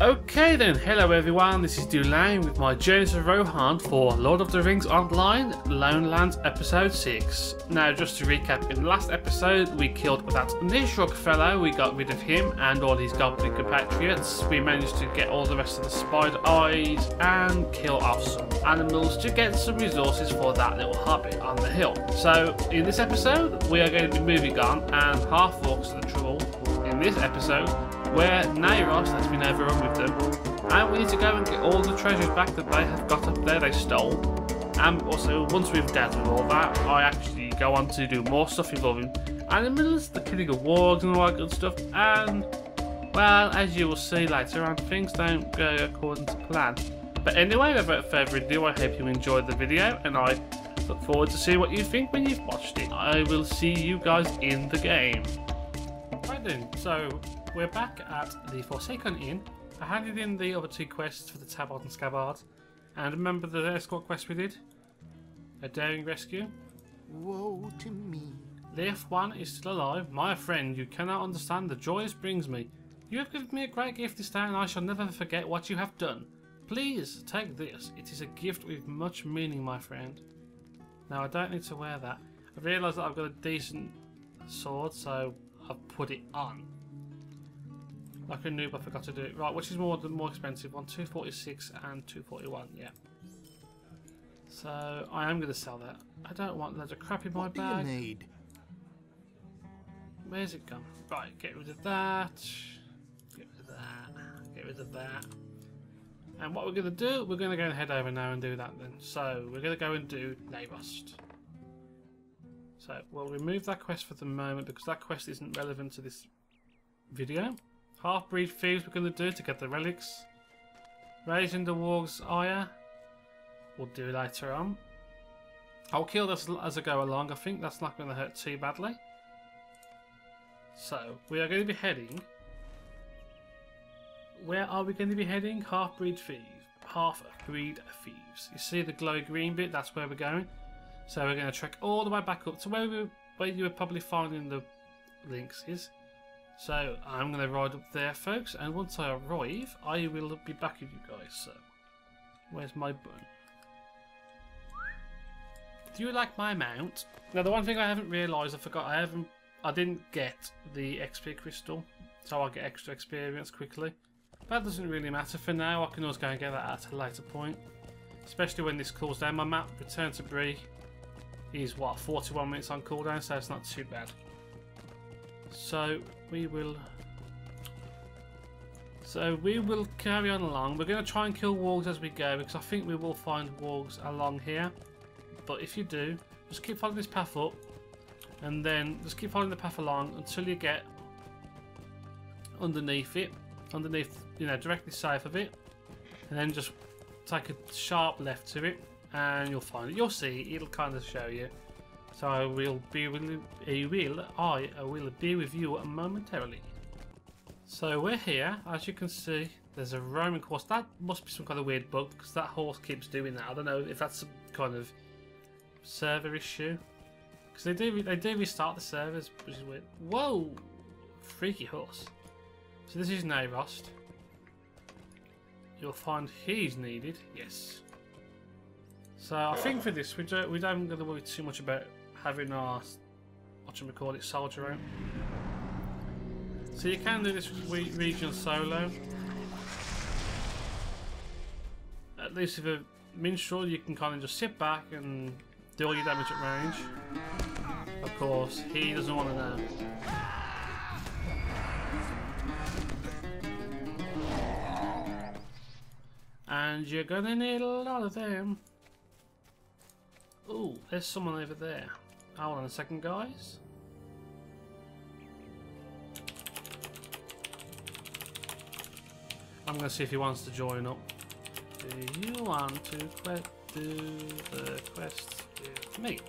Okay then, hello everyone, this is Dulayne with my Journeys of Rohan for Lord of the Rings Online Lone Lands Episode 6. Now just to recap, in the last episode we killed that Naerost fellow, we got rid of him and all his goblin compatriots. We managed to get all the rest of the spider eyes and kill off some animals to get some resources for that little hobbit on the hill. So in this episode we are going to be moving on and half-orcs are the trouble in this episode, where Naerost has been overrun with them, and we need to go and get all the treasures back that they have got up there they stole. And also, once we've dealt with all that, I actually go on to do more stuff involving animals, the killing of wargs and all that good stuff, and, well, as you will see later on, things don't go according to plan. But anyway, without further ado, I hope you enjoyed the video, and I look forward to seeing what you think when you've watched it. I will see you guys in the game. Right then, so we're back at the Forsaken Inn. I handed in the other two quests for the Tabard and Scabbard. And remember the escort quest we did? A daring rescue. Woe to me. Leif 1 is still alive. My friend, you cannot understand the joy this brings me. You have given me a great gift this day and I shall never forget what you have done. Please, take this. It is a gift with much meaning, my friend. Now, I don't need to wear that. I realise that I've got a decent sword, so I've put it on. Like a noob, I forgot to do it. Right, which is more expensive one? 246 and 241, yeah. So I am going to sell that. I don't want loads of crap in my bag. What do you need? Where's it gone? Right, get rid of that. Get rid of that. Get rid of that. And what we're going to do, we're going to go and head over now and do that then. So we're going to go and do Naerost. So we'll remove that quest for the moment because that quest isn't relevant to this video. Half-breed thieves we're going to do to get the relics. Raising the warg's ire, we'll do later on. I'll kill this as I go along. I think that's not going to hurt too badly. So we are going to be heading. Where are we going to be heading? Half-breed thieves. Half-breed thieves. You see the glowy green bit? That's where we're going. So we're going to trek all the way back up to where you were probably finding the links is. So I'm going to ride up there, folks, and once I arrive, I will be back with you guys. So, where's my button? Do you like my mount? Now, the one thing I haven't realised, I didn't get the XP crystal, so I'll get extra experience quickly. That doesn't really matter for now. I can always go and get that at a later point, especially when this cools down. My map, Return to Bree, is what, 41 minutes on cooldown, so it's not too bad. So we will carry on along. We're going to try and kill wargs as we go because I think we will find wargs along here. But if you do, just keep following this path up and then just keep following the path along until you get underneath it, you know, directly south of it, and then just take a sharp left to it and you'll find it. You'll see, it'll kind of show you. So I will be with you momentarily. So we're here, as you can see. There's a roaming horse. That must be some kind of weird bug because that horse keeps doing that. I don't know if that's some kind of server issue because they do restart the servers, which is weird. Whoa, freaky horse. So this is Naerost. You'll find he's needed. Yes. So I think for this we don't going to worry too much about having our soldier out. So you can do this region solo. At least with a minstrel you can kind of just sit back and do all your damage at range. Of course, he doesn't want to know. And you're gonna need a lot of them. Ooh, there's someone over there. Hold on a second, guys. I'm going to see if he wants to join up. Do you want to do the quest with me?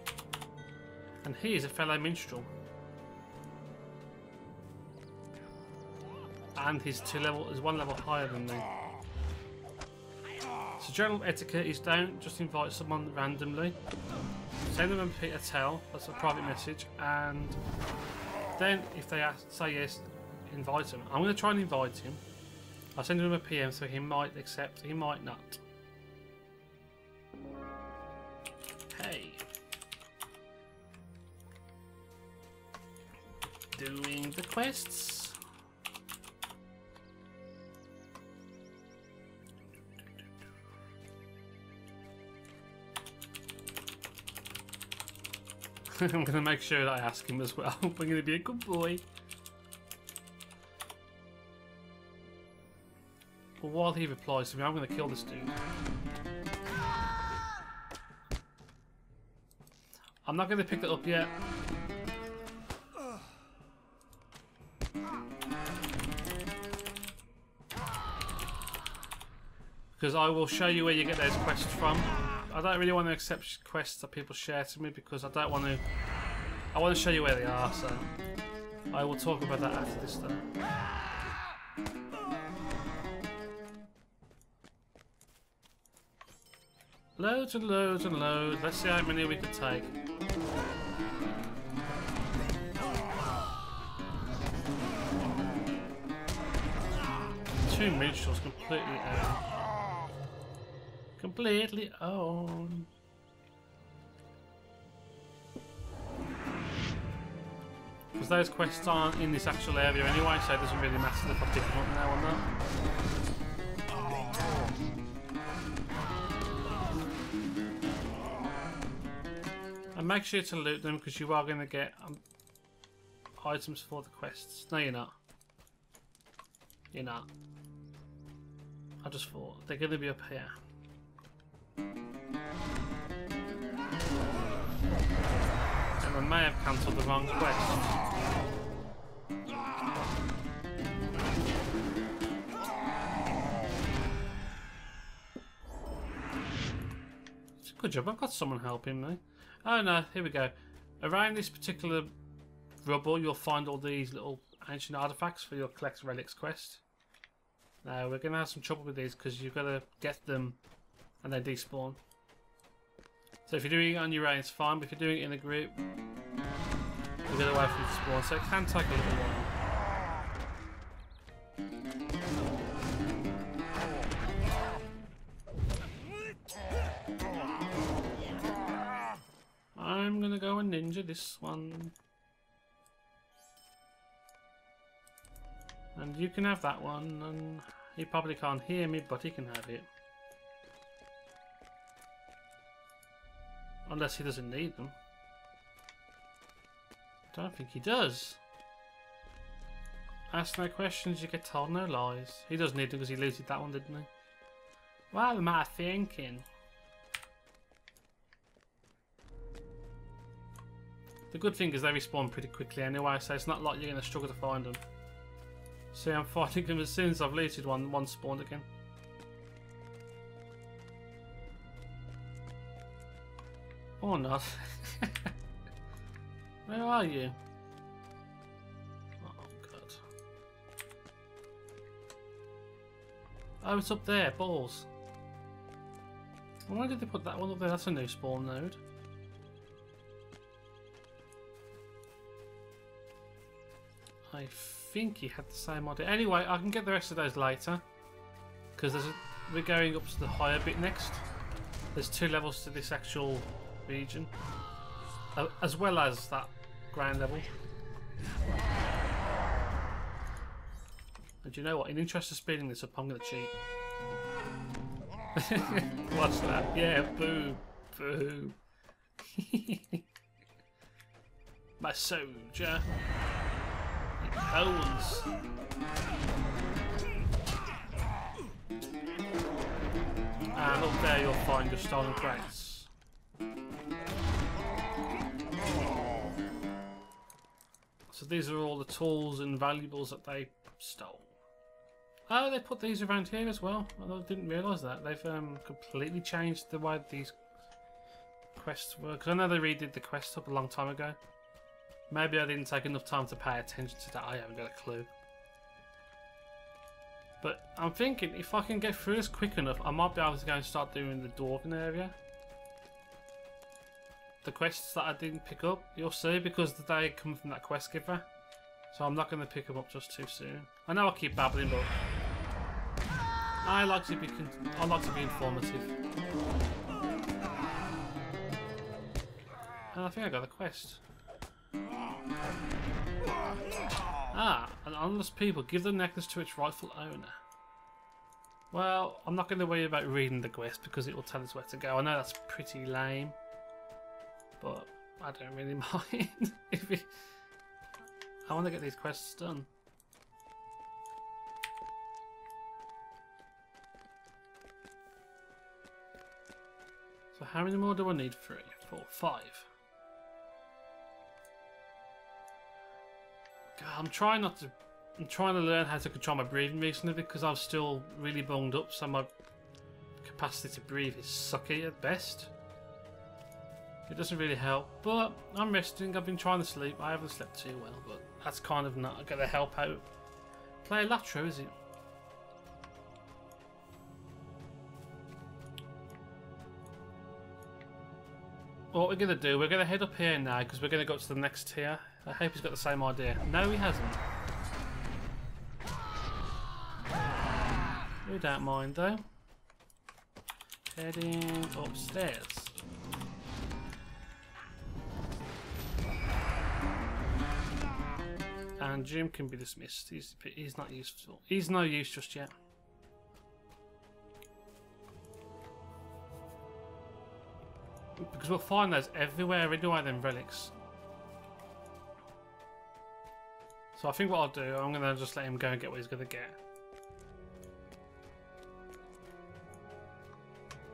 And he is a fellow minstrel. And he's one level higher than me. So general etiquette is don't just invite someone randomly. Send them a tell, that's a private message, and then if they say yes, invite them. I'm going to try and invite him. I'll send him a PM so he might accept, he might not. Hey. Doing the quests. I'm going to make sure that I ask him as well. I'm going to be a good boy. Well, while he replies to me, I'm going to kill this dude. I'm not going to pick that up yet. Because I will show you where you get those quests from. I don't really want to accept quests that people share to me because I don't want to... I want to show you where they are, so... I will talk about that after this though. Loads and loads and loads. Let's see how many we can take. Two minstrels completely owned. Completely owned. Because those quests aren't in this actual area anyway, so it doesn't really matter if I pick them up now or not. And make sure to loot them because you are going to get items for the quests. No, you're not. You're not. I just thought they're going to be up here. And I may have cancelled the wrong quest. Good job, I've got someone helping me. Oh no, here we go. Around this particular rubble you'll find all these little ancient artifacts for your collect relics quest. Now we're going to have some trouble with these because you've got to get them and they despawn. So if you're doing it on your own it's fine, but if you're doing it in a group you'll get away from the spawn, so it can take a little while. I'm gonna go and ninja this one. And you can have that one, and he probably can't hear me, but he can have it. Unless he doesn't need them. I don't think he does. Ask no questions, you get told no lies. He does need them because he looted that one, didn't he? What am I thinking? The good thing is they respawn pretty quickly anyway, so it's not like you're going to struggle to find them. See, I'm finding them as soon as I've looted one spawned again. Or not. Where are you? Oh god. Oh, it's up there, balls. Why did they put that one up there? That's a new spawn node. I think he had the same idea. Anyway, I can get the rest of those later. Because we're going up to the higher bit next. There's 2 levels to this actual region. As well as that ground level. And you know what? In interest of speeding this up, I'm going to cheat. Watch that. Yeah, boo. Boo. My soldier. Owns. And up there you'll find your stolen crates. So these are all the tools and valuables that they stole. Oh, they put these around here as well. I didn't realise that. They've completely changed the way these quests work. Because I know they redid the quest up a long time ago. Maybe I didn't take enough time to pay attention to that. I haven't got a clue. But I'm thinking if I can get through this quick enough, I might be able to go and start doing the dwarven area. The quests that I didn't pick up, you'll see, because they come from that quest giver. So I'm not going to pick them up just too soon. I know I keep babbling, but I like to be informative. And I think I got a quest. Ah, an honest people, give the necklace to its rightful owner. Well, I'm not going to worry about reading the quest because it will tell us where to go. I know that's pretty lame, but I don't really mind. I want to get these quests done. So how many more do I need? 3, 4, 5. God, I'm trying to learn how to control my breathing recently because I'm still really bunged up, so my capacity to breathe is sucky at best. It doesn't really help, but I'm resting. I've been trying to sleep. I haven't slept too well, but that's kind of not going to help out. Play LotRO, is it? What we're going to do, we're going to head up here now because we're going to go to the next tier. I hope he's got the same idea. No, he hasn't. We don't mind though. Heading upstairs. And Jim can be dismissed. He's not useful. He's no use just yet. Because we'll find those everywhere anyway, them relics. So I think what I'll do, I'm going to just let him go and get what he's going to get.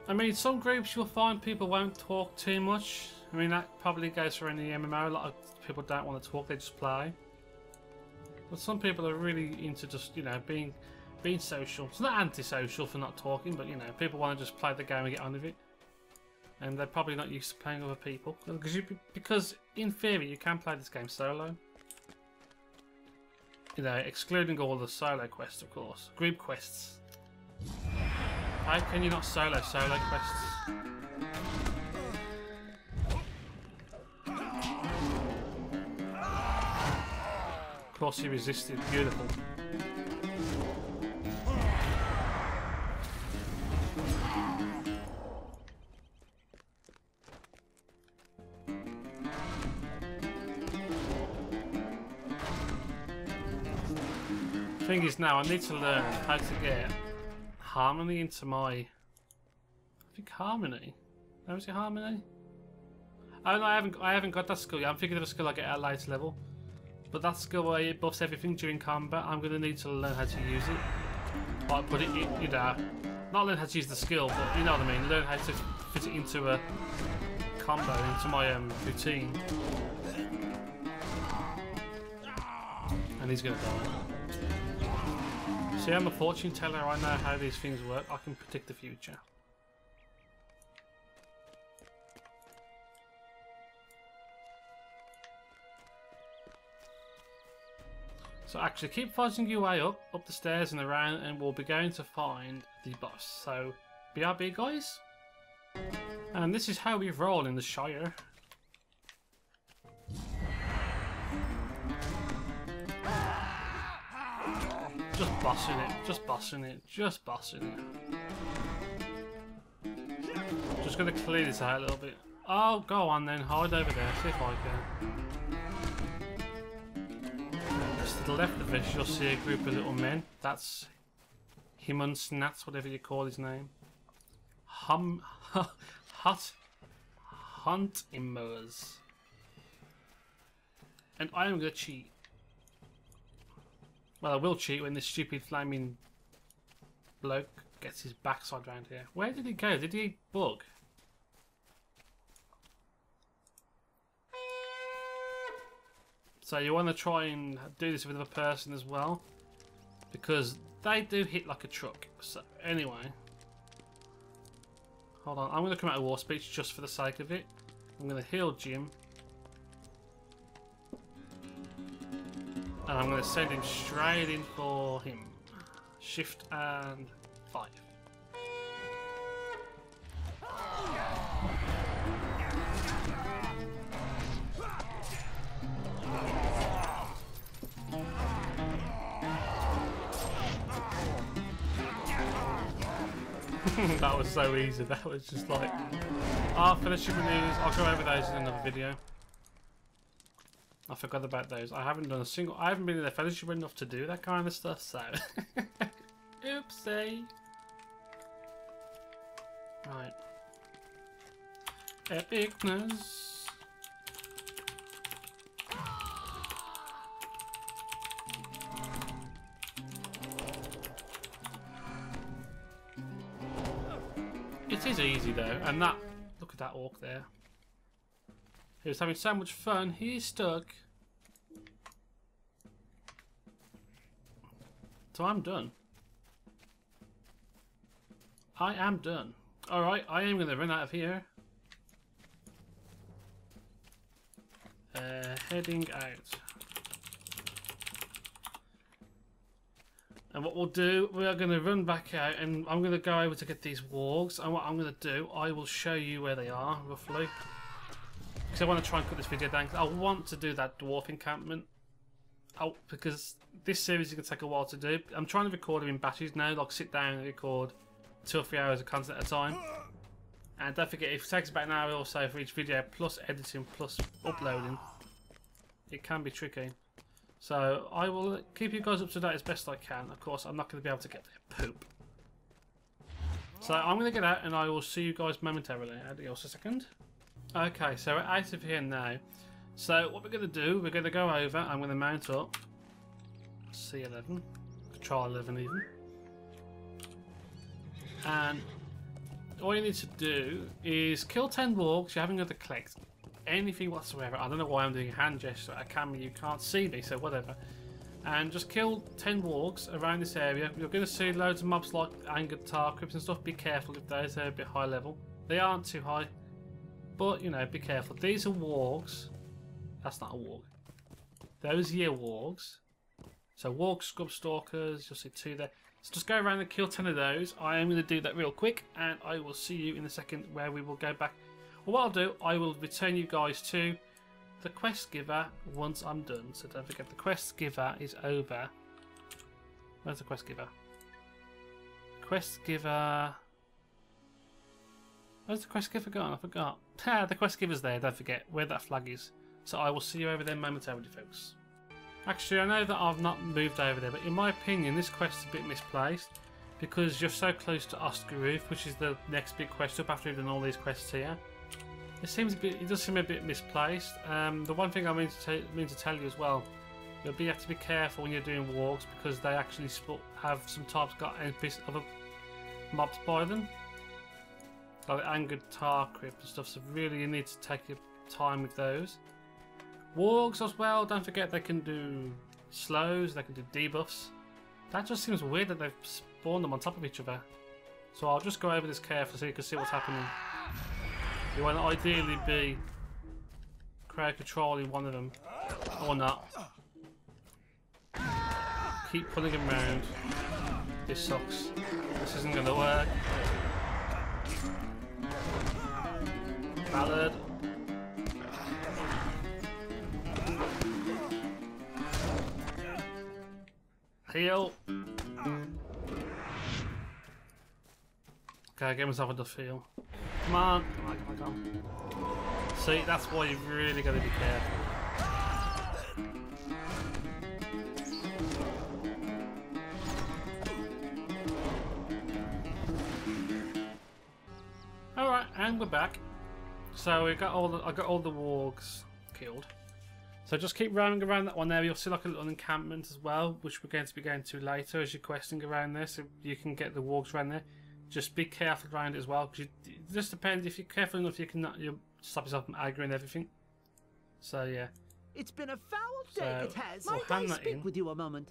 I mean, some groups you'll find people won't talk too much. I mean, that probably goes for any MMO. A lot of people don't want to talk, they just play. But some people are really into just, you know, being social. It's not antisocial for not talking, but, you know, people want to just play the game and get on with it. And they're probably not used to playing with other people. Because in theory, you can play this game solo. You know, excluding all the solo quests, of course. Group quests. How can you not solo quests? Of course he resisted. Beautiful. Thing is now I need to learn how to get harmony into my... I think harmony? No, is it harmony? Oh no, I haven't got that skill yet. I'm thinking of a skill I get at a later level. But that skill where it buffs everything during combat, I'm going to need to learn how to use it. Like put it in, you know, not learn how to use the skill, but you know what I mean. Learn how to fit it into a combo, into my routine. And he's going to die. See, I'm a fortune teller, I know how these things work, I can predict the future. So actually keep fighting your way up the stairs and around, and we'll be going to find the boss. So, BRB guys. And this is how we roll in the Shire. Just bossing it, just bossing it, just bossing it. Just gonna clear this out a little bit. Oh, go on then, hide over there, see if I can. Just to the left of this, you'll see a group of little men. That's Himunsnats, whatever you call his name. Huntimers. And I am gonna cheat. Well, I will cheat when this stupid flaming bloke gets his backside round here. Where did he go? Did he bug? So you want to try and do this with a person as well, because they do hit like a truck. So anyway, hold on. I'm going to come out of war speech just for the sake of it. I'm going to heal Jim. And I'm going to send him straight in for him. Shift and 5. That was so easy. That was just like, for the shipment news, I'll go over those in another video. I forgot about those. I haven't done a single. I haven't been in the fellowship enough to do that kind of stuff. So, oopsie. Right. Epicness. It is easy though, and that, look at that orc there. He was having so much fun, he's stuck. So I'm done. I am done. Alright, I am going to run out of here. Heading out. And what we'll do, we are going to run back out and I'm going to go over to get these wargs. And what I'm going to do, I will show you where they are, roughly. Because I want to try and cut this video down. Because I want to do that dwarf encampment. Oh, because this series is going to take a while to do. I'm trying to record them in batches now. Like sit down and record 2 or 3 hours of content at a time. And don't forget, it takes about an hour or so for each video, plus editing, plus uploading. It can be tricky. So I will keep you guys up to date as best I can. Of course, I'm not going to be able to get there. Poop. So I'm going to get out and I will see you guys momentarily. Adios a second. Okay, so we're out of here now. So what we're going to do, we're going to go over, I'm going to mount up C11, Control 11 even. And all you need to do is kill 10 wargs. You haven't got to collect anything whatsoever. I don't know why I'm doing a hand gesture at a camera, you can't see me, so whatever. And just kill 10 wargs around this area. You're going to see loads of mobs like angered tar crypts and stuff. Be careful if those are a bit high level. They aren't too high, but you know, be careful. These are wargs. That's not a warg. Those are your wargs. So warg scrub stalkers, you'll see 2 there. So just go around and kill 10 of those. I am going to do that real quick and I will see you in a second where we will go back. Well, what I'll do, I will return you guys to the quest giver once I'm done. So don't forget, the quest giver is over. Where's the quest giver? Quest giver... Where's the quest giver gone? I forgot. The quest giver's there, don't forget where that flag is. So I will see you over there momentarily, folks. Actually, I know that I've not moved over there, but in my opinion, this quest is a bit misplaced because you're so close to Oscaroof, which is the next big quest up after we've done all these quests here. It does seem a bit misplaced. The one thing I mean to tell you as well, you have to be careful when you're doing wargs because they actually have some types got other mobs by them, like angered tar crypt and stuff. So really, you need to take your time with those. Wargs as well, don't forget they can do slows, they can do debuffs. That just seems weird that they've spawned them on top of each other. So I'll just go over this carefully so you can see what's happening. You want to ideally be crowd controlling one of them, or not. Keep pulling him around. This sucks. This isn't going to work. Ballad. Heal. Okay, get myself enough heal. Come on, come on, come on, come on. See, that's why you've really got to be careful. Alright, and we're back. So I got all the wargs killed. So just keep roaming around that one there. You'll see like a little encampment as well, which we're going to be going to later as you're questing around there, so you can get the wargs around there. Just be careful around it as well, because it just depends. If you're careful enough, you'll stop yourself from aggroing everything. So yeah. It's been a foul day. It has. We'll Might I speak with you a moment?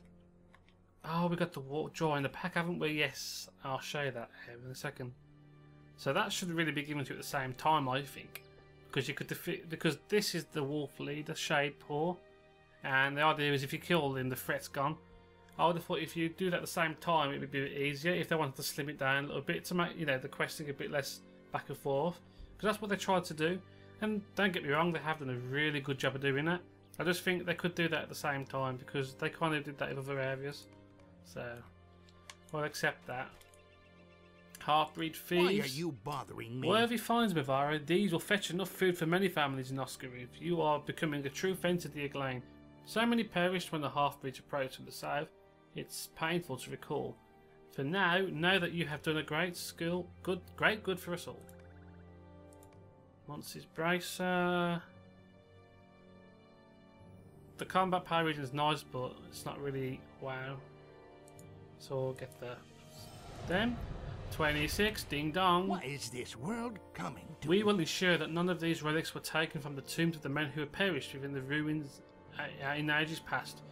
Oh, we got the warg jaw in the pack, haven't we? Yes, I'll show you that here in a second. So that should really be given to you at the same time, I think. Because you could defeat, because this is the wolf leader, Shade Paw, and the idea is if you kill him, the threat's gone. I would have thought if you do that at the same time, it would be a bit easier if they wanted to slim it down a little bit to make, you know, the questing a bit less back and forth. Because that's what they tried to do, and don't get me wrong, they have done a really good job of doing that. I just think they could do that at the same time because they kind of did that in other areas. So I'll accept that. Half-breed thieves. Why are you bothering me? Whatever he finds, Mivaro, these will fetch enough food for many families in Oscaroof. You are becoming a true friend to the Dulayne. So many perished when the half-breeds approached from the south. It's painful to recall. For now, know that you have done a great good for us all. Monty's Bracer. The combat power region is nice, but it's not really wow. So we'll get them. 26, ding dong. What is this world coming to? We will ensure that none of these relics were taken from the tombs of the men who have perished within the ruins in ages past.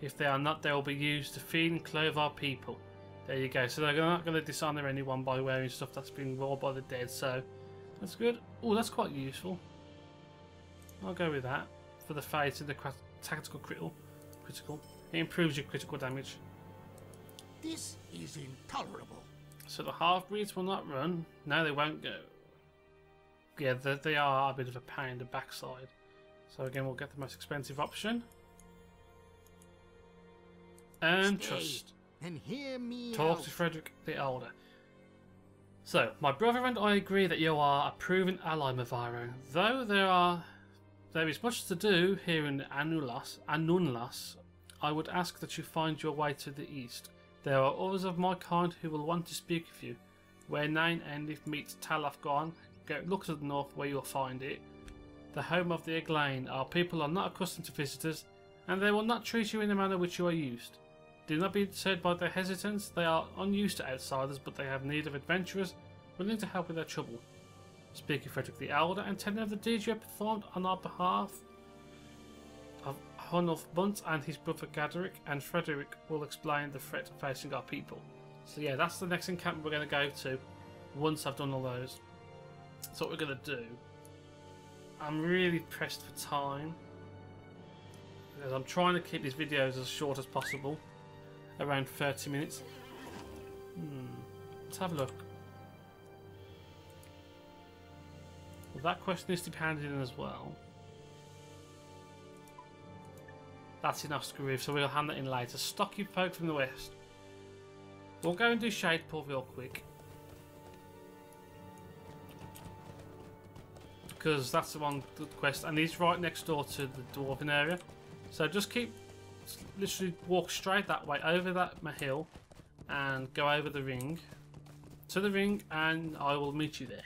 If they are not, they will be used to feed and clothe our people. There you go. So they're not going to dishonour anyone by wearing stuff that's been worn by the dead. So that's good. Oh, that's quite useful. I'll go with that for the fate and the tactical critical. It improves your critical damage. This is intolerable. So the half-breeds will not run. No, they won't go. Yeah, they are a bit of a pain in the backside. So again, we'll get the most expensive option. And Stay trust. and hear me Talk out. to Frederick the Elder. So, my brother and I agree that you are a proven ally, Mivaro. Though there is much to do here in Anunlas, I would ask that you find your way to the east. There are others of my kind who will want to speak with you. Where Nain Endif meets Talafgon, go look to the north where you'll find it. The home of the Dulayne. Our people are not accustomed to visitors, and they will not treat you in the manner which you are used. Do not be deterred by their hesitance. They are unused to outsiders, but they have need of adventurers willing to help with their trouble. Speak of Frederick the Elder and tell him of the deeds you have performed on our behalf of Hunulf Bunt and his brother Gaderick, and Frederick will explain the threat facing our people. So yeah, that's the next encampment we're going to go to once I've done all those. That's what we're going to do. I'm really pressed for time because I'm trying to keep these videos as short as possible, around 30 minutes. Let's have a look. Well, that question is to be handed in as well. That's in Oscaroof, so we'll hand that in later. Stock you folk from the west. We'll go and do Shadepool real quick, because that's the one good quest, and he's right next door to the Dwarven area. So just literally walk straight that way over that hill and go over the ring to the ring, and I will meet you there.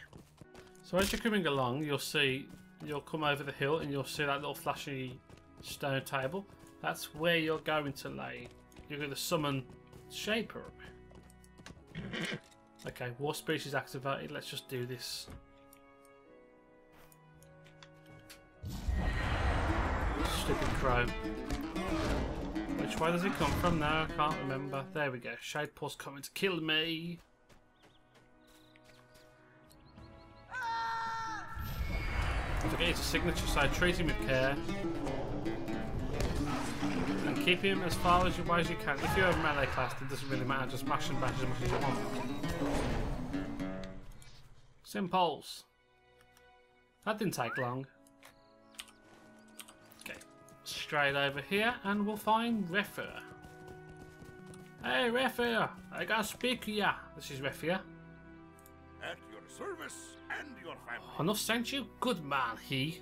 So as you're coming along, you'll come over the hill and you'll see that little flashy stone table. That's where you're going to lay. You're going to summon Shaper. Okay, war species activated. Let's just do this. Stupid crow. Which way does it come from now? I can't remember. There we go. Shadepool's coming to kill me. Don't forget his signature, so treat him with care. And keep him as far away as you can. If you're a melee class, it doesn't really matter. Just mash and bash as much as you want. Simples. That didn't take long. Okay. Straight over here and we'll find Refir. Hey Refir! I gotta speak to ya. This is Refir. At your service and your family. Enough sent you? Good man, he.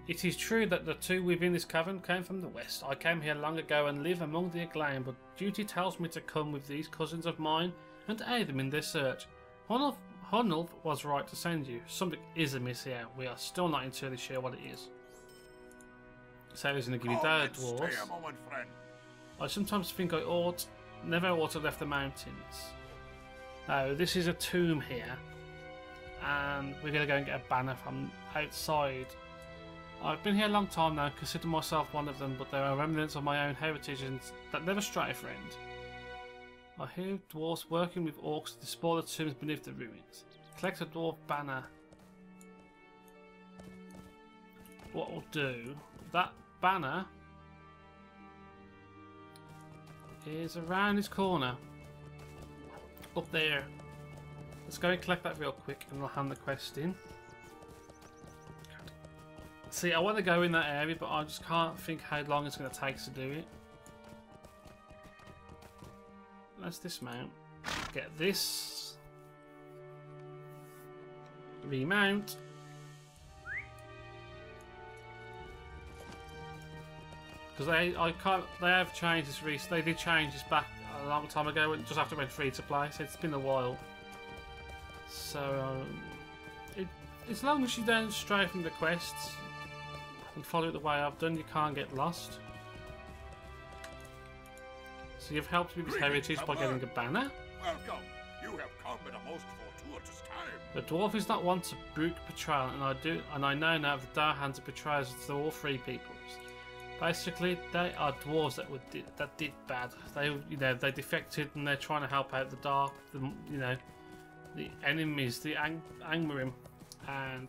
It is true that the two within this cavern came from the west. I came here long ago and live among the Dulayne, but duty tells me to come with these cousins of mine and aid them in their search. Hunulf was right to send you. Something is amiss here. We are still not entirely sure what it is. So he's going to give you that, Stay dwarves. a moment, friend. I sometimes think I never ought to have left the mountains. No, this is a tomb here. And we're going to go and get a banner from outside. I've been here a long time now, consider myself one of them, but there are remnants of my own heritage that never stray a friend. I hear dwarves working with orcs to spoil the tombs beneath the ruins. Collect a dwarf banner. What we'll do, that banner is around this corner. Up there. Let's go and collect that real quick and we'll hand the quest in. See, I want to go in that area, but I just can't think how long it's going to take to do it. Let's dismount. Get this. remount. Because they have changed this recently. They did change this back a long time ago, just after it went free to play. So it's been a while. So as long as you don't stray from the quests and follow it the way I've done, you can't get lost. So you've helped me with heritage by getting a banner. Welcome. You have come at a most fortuitous time. The dwarf is not one to brook betrayal, and I know now the Dark Hands of betrayers to all three peoples. Basically, they are dwarves that did bad. They defected and they're trying to help out the dark, the enemies, the Angmarim, and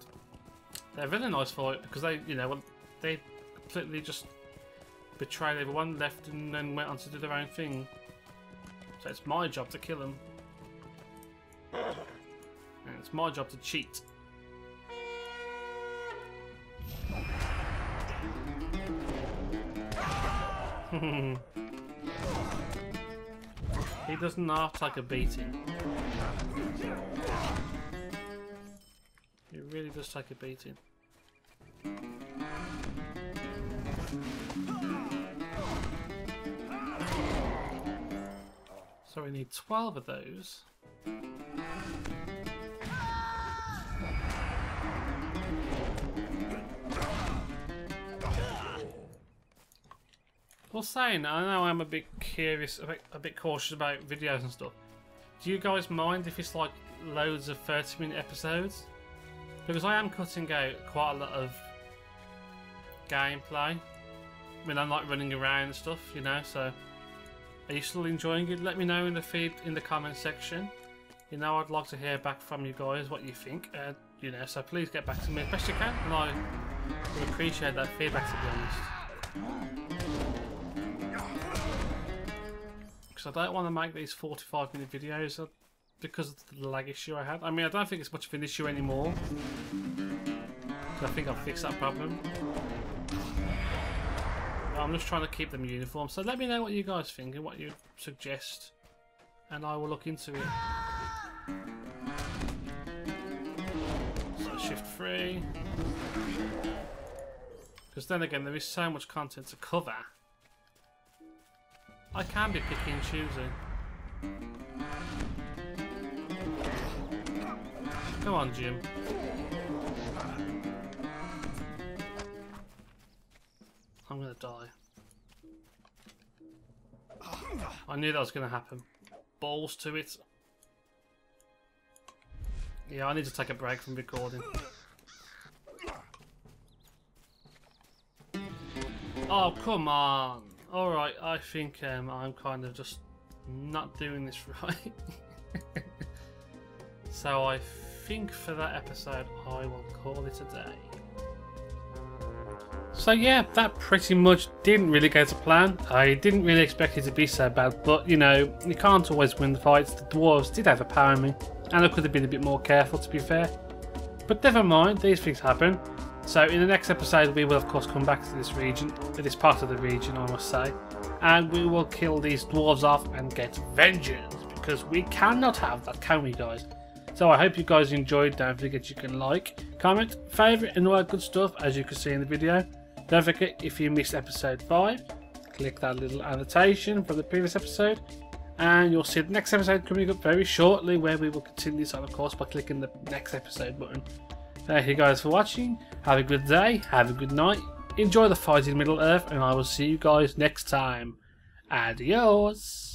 they're really nice for it because they completely just betrayed everyone, left, and then went on to do their own thing. So it's my job to kill them, and it's my job to cheat. He doesn't half take a beating. He really does take a beating. So we need 12 of those. Well, saying I know I'm a bit curious, a bit cautious about videos and stuff. Do you guys mind if it's like loads of 30-minute episodes? Because I am cutting out quite a lot of gameplay when I'm like running around and stuff, so are you still enjoying it? Let me know in the comment section. I'd like to hear back from you guys what you think. So please get back to me as best you can, and I would appreciate that feedback, to be honest. Because I don't want to make these 45-minute videos because of the lag issue I had. I mean, I don't think it's much of an issue anymore. I think I've fixed that problem. I'm just trying to keep them uniform. So let me know what you guys think and what you suggest, and I will look into it. So shift 3. Because then again, there is so much content to cover. I can be picky and choosy. Come on, Jim. I'm gonna die. I knew that was gonna happen. Balls to it. Yeah, I need to take a break from recording. Oh, come on. Alright, I think I'm kind of just not doing this right. So I think for that episode I will call it a day. So yeah, that pretty much didn't really go to plan. I didn't really expect it to be so bad, but you can't always win the fights. The dwarves did overpower me, and I could have been a bit more careful, to be fair. But never mind, these things happen. So in the next episode we will of course come back to this region, this part of the region I must say, and we will kill these dwarves off and get vengeance, because we cannot have that, can we guys? So I hope you guys enjoyed. Don't forget you can like, comment, favourite and all that good stuff as you can see in the video. Don't forget, if you missed episode 5, click that little annotation from the previous episode, and you'll see the next episode coming up very shortly, where we will continue this on of course by clicking the next episode button. Thank you guys for watching. Have a good day, have a good night, enjoy the fight in Middle Earth, and I will see you guys next time. Adios!